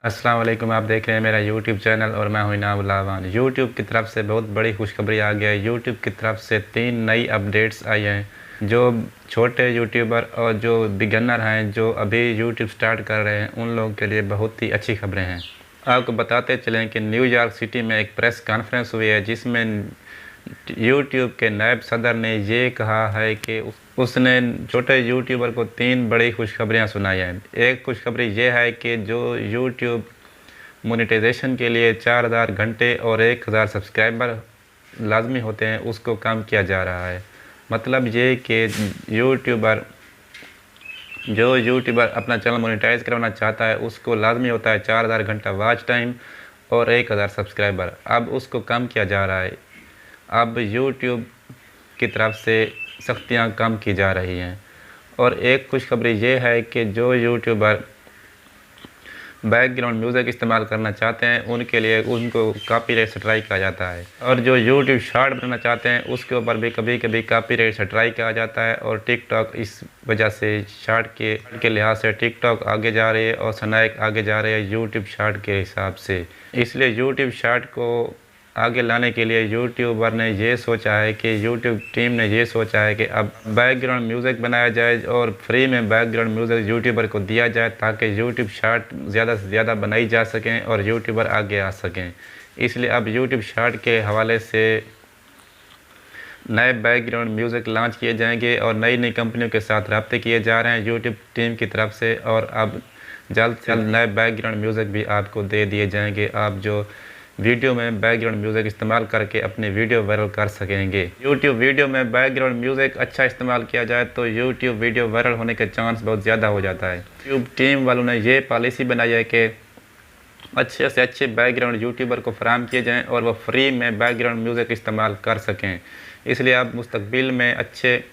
अस्सलाम वालेकुम। आप देख रहे हैं मेरा यूट्यूब चैनल और मैं हूं इनाम लावान। यूट्यूब की तरफ से बहुत बड़ी खुशखबरी आ गई है। यूट्यूब की तरफ से 3 नई अपडेट्स आई हैं जो छोटे यूट्यूबर और जो बिगनर हैं, जो अभी यूट्यूब स्टार्ट कर रहे हैं, उन लोगों के लिए बहुत ही अच्छी खबरें हैं। आपको बताते चलें कि न्यूयॉर्क सिटी में एक प्रेस कॉन्फ्रेंस हुई है जिसमें यूट्यूब के नायब सदर ने ये कहा है कि उसने छोटे यूट्यूबर को 3 बड़ी खुशखबरियाँ सुनाई हैं। एक खुशखबरी ये है कि जो यूट्यूब मोनेटाइजेशन के लिए 4000 घंटे और 1000 सब्सक्राइबर लाजमी होते हैं, उसको कम किया जा रहा है। मतलब ये कि जो यूट्यूबर अपना चैनल मोनेटाइज करवाना चाहता है, उसको लाजमी होता है 4000 घंटा वॉच टाइम और 1000 सब्सक्राइबर। अब उसको कम किया जा रहा है। अब यूट्यूब की तरफ से सख्तियाँ कम की जा रही हैं। और एक खुशखबरी ये है कि जो यूट्यूबर बैकग्राउंड म्यूज़िक इस्तेमाल करना चाहते हैं, उनके लिए उनको कॉपीराइट स्ट्राइक आ जाता है। और जो यूट्यूब शॉर्ट बनाना चाहते हैं, उसके ऊपर भी कभी कभी कॉपीराइट स्ट्राइक आ जाता है। और टिकटॉक इस वजह से शॉर्ट के लिहाज से टिकटॉक आगे जा रही है और स्नैक आगे जा रहे हैं यूट्यूब शॉर्ट के हिसाब से। इसलिए यूट्यूब शॉर्ट को आगे लाने के लिए यूट्यूबर ने ये सोचा है कि यूट्यूब टीम ने ये सोचा है कि अब बैकग्राउंड म्यूज़िक बनाया जाए और फ्री में बैकग्राउंड म्यूज़िक यूट्यूबर को दिया जाए, ताकि यूट्यूब शॉर्ट ज़्यादा से ज़्यादा बनाई जा सकें और यूट्यूबर आगे आ सकें। इसलिए अब यूट्यूब शॉर्ट के हवाले से नए बैकग्राउंड म्यूज़िक लॉन्च किए जाएंगे और नई नई कंपनियों के साथ रब्ते किए जा रहे हैं यूट्यूब टीम की तरफ से। और अब जल्द से जल्द नए बैकग्राउंड म्यूज़िक भी आपको दे दिए जाएंगे, आप जो वीडियो में बैकग्राउंड म्यूज़िक इस्तेमाल करके अपने वीडियो वायरल कर सकेंगे। यूट्यूब वीडियो में बैकग्राउंड म्यूज़िक अच्छा इस्तेमाल किया जाए तो यूट्यूब वीडियो वायरल होने के चांस बहुत ज़्यादा हो जाता है। यूट्यूब टीम वालों ने ये पॉलिसी बनाई है कि अच्छे से अच्छे बैकग्राउंड यूट्यूबर को फराहम किए जाएँ और वो फ्री में बैकग्राउंड म्यूज़िक इस्तेमाल कर सकें। इसलिए आप मुस्तकबिल में अच्छे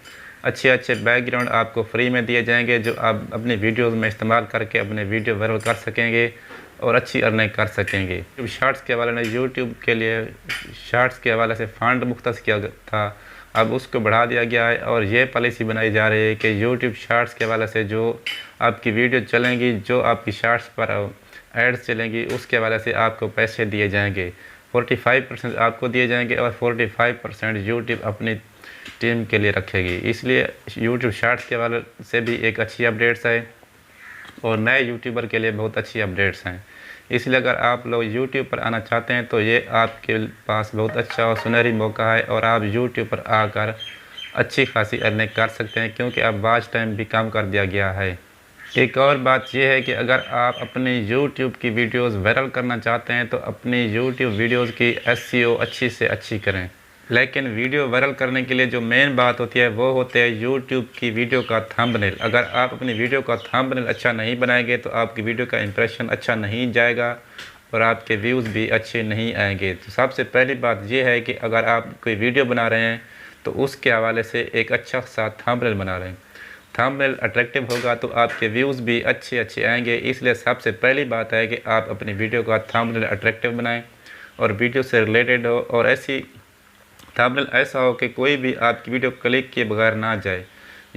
बैकग्राउंड आपको फ्री में दिए जाएंगे, जो आप अपनी वीडियोज़ में इस्तेमाल करके अपने वीडियो वायरल कर सकेंगे और अच्छी अर्निंग कर सकेंगे। यूट्यूब शॉर्ट्स के हवाले ने यूट्यूब के लिए शॉर्ट्स के हवाले से फ़ंड मुख्तस किया था, अब उसको बढ़ा दिया गया है। और ये पॉलिसी बनाई जा रही है कि यूट्यूब शॉर्ट्स के हवाले से जो आपकी वीडियो चलेंगी, जो आपकी शॉर्ट्स पर एड्स चलेंगी, उसके हवाले से आपको पैसे दिए जाएंगे। 45% आपको दिए जाएंगे और 45% यूट्यूब अपनी टीम के लिए रखेगी। इसलिए यूट्यूब शॉर्ट्स के हवाले से भी एक अच्छी अपडेट्स है और नए यूट्यूबर के लिए बहुत अच्छी अपडेट्स हैं। इसलिए अगर आप लोग यूट्यूब पर आना चाहते हैं तो ये आपके पास बहुत अच्छा और सुनहरी मौका है और आप यूट्यूब पर आकर अच्छी खासी अर्निंग कर सकते हैं, क्योंकि अब वॉच टाइम भी कम कर दिया गया है। एक और बात यह है कि अगर आप अपनी यूट्यूब की वीडियोस वायरल करना चाहते हैं तो अपनी यूट्यूब वीडियोस की एसईओ अच्छी से अच्छी करें। लेकिन वीडियो वायरल करने के लिए जो मेन बात होती है वो होते है यूट्यूब की वीडियो का थंबनेल। अगर आप अपनी वीडियो का थंबनेल अच्छा नहीं बनाएंगे तो आपकी वीडियो का इंप्रेशन अच्छा नहीं जाएगा और आपके व्यूज़ भी अच्छे नहीं आएंगे। तो सबसे पहली बात यह है कि अगर आप कोई वीडियो बना रहे हैं तो उसके हवाले से एक अच्छा सा थंबनेल बना रहे हैं। थंबनेल अट्रैक्टिव होगा तो आपके व्यूज़ भी अच्छे आएंगे। इसलिए सबसे पहली बात है कि आप अपनी वीडियो का थंबनेल अट्रैक्टिव बनाएं और वीडियो से रिलेटेड हो, और ऐसी थंबनेल ऐसा हो कि कोई भी आपकी वीडियो क्लिक किए बगैर ना जाए।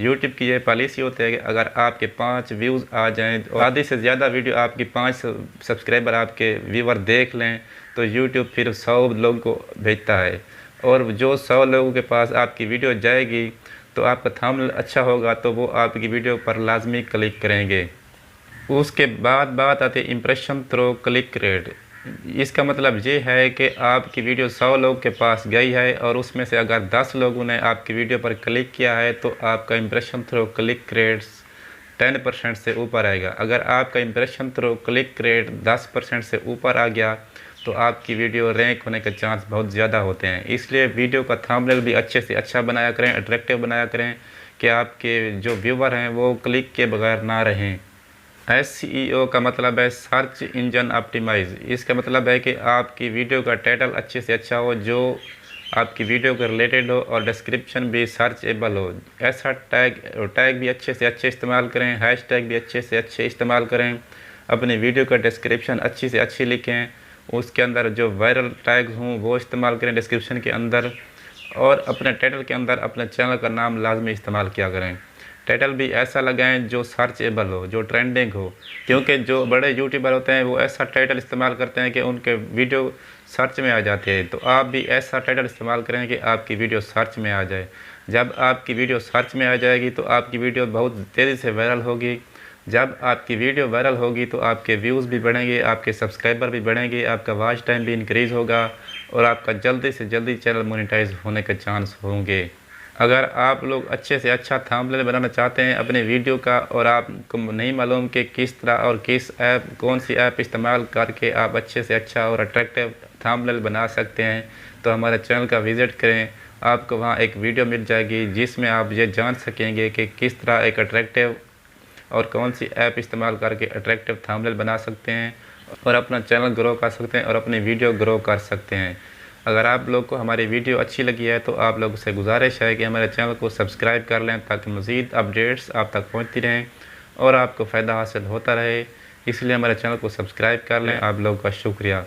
यूट्यूब की यह पॉलिसी होती है कि अगर आपके 5 व्यूज़ आ जाएँ और आधी से ज़्यादा वीडियो आपकी 5 सब्सक्राइबर आपके व्यूवर देख लें तो यूट्यूब फिर 100 लोगों को भेजता है, और जो 100 लोगों के पास आपकी वीडियो जाएगी तो आपका थंबनेल अच्छा होगा तो वो आपकी वीडियो पर लाजमी क्लिक करेंगे। उसके बाद बात आती है इम्प्रेशन थ्रू क्लिक रेट। इसका मतलब ये है कि आपकी वीडियो 100 लोग के पास गई है और उसमें से अगर 10 लोगों ने आपकी वीडियो पर क्लिक किया है तो आपका इम्प्रेशन थ्रू क्लिक रेट 10% से ऊपर आएगा। अगर आपका इम्प्रेशन थ्रू क्लिक रेट 10% से ऊपर आ गया तो आपकी वीडियो रैंक होने के चांस बहुत ज़्यादा होते हैं। इसलिए वीडियो का थंबनेल भी अच्छे से अच्छा बनाया करें, अट्रैक्टिव बनाया करें कि आपके जो व्यूवर हैं वो क्लिक के बगैर ना रहें। एसईओ का मतलब है सर्च इंजन ऑप्टिमाइज। इसका मतलब है कि आपकी वीडियो का टाइटल अच्छे से अच्छा हो, जो आपकी वीडियो के रिलेटेड हो, और डिस्क्रिप्शन भी सर्चेबल हो। ऐसा टैग भी अच्छे से अच्छे इस्तेमाल करें, हैशटैग भी अच्छे से अच्छे इस्तेमाल करें। अपनी वीडियो का डिस्क्रिप्शन अच्छी से अच्छी लिखें, उसके अंदर जो वायरल टैग्स हों वो इस्तेमाल करें डिस्क्रिप्शन के अंदर, और अपने टाइटल के अंदर अपने चैनल का नाम लाजमी इस्तेमाल किया करें। टाइटल भी ऐसा लगाएं जो सर्चेबल हो, जो ट्रेंडिंग हो, क्योंकि जो बड़े यूट्यूबर होते हैं वो ऐसा टाइटल इस्तेमाल करते हैं कि उनके वीडियो सर्च में आ जाते हैं। तो आप भी ऐसा टाइटल इस्तेमाल करें कि आपकी वीडियो सर्च में आ जाए। जब आपकी वीडियो सर्च में आ जाएगी तो आपकी वीडियो बहुत तेज़ी से वायरल होगी। जब आपकी वीडियो वायरल होगी तो आपके व्यूज़ भी बढ़ेंगे, आपके सब्सक्राइबर भी बढ़ेंगे, आपका वॉच टाइम भी इंक्रीज़ होगा और आपका जल्दी से जल्दी चैनल मोनेटाइज होने के चांस होंगे। अगर आप लोग अच्छे से अच्छा थंबनेल बनाना चाहते हैं अपने वीडियो का और आपको नहीं मालूम कि किस तरह और किस ऐप, कौन सी ऐप इस्तेमाल करके आप अच्छे से अच्छा और अट्रैक्टिव थंबनेल बना सकते हैं, तो हमारे चैनल का विज़िट करें। आपको वहाँ एक वीडियो मिल जाएगी जिसमें आप ये जान सकेंगे कि किस तरह एक अट्रैक्टिव और कौन सी ऐप इस्तेमाल करके अट्रैक्टिव थंबनेल बना सकते हैं और अपना चैनल ग्रो कर सकते हैं और अपनी वीडियो ग्रो कर सकते हैं। अगर आप लोग को हमारी वीडियो अच्छी लगी है तो आप लोगों से गुजारिश है कि हमारे चैनल को सब्सक्राइब कर लें ताकि मज़ीद अपडेट्स आप तक पहुंचती रहें और आपको फ़ायदा हासिल होता रहे। इसलिए हमारे चैनल को सब्सक्राइब कर लें। आप लोगों का शुक्रिया।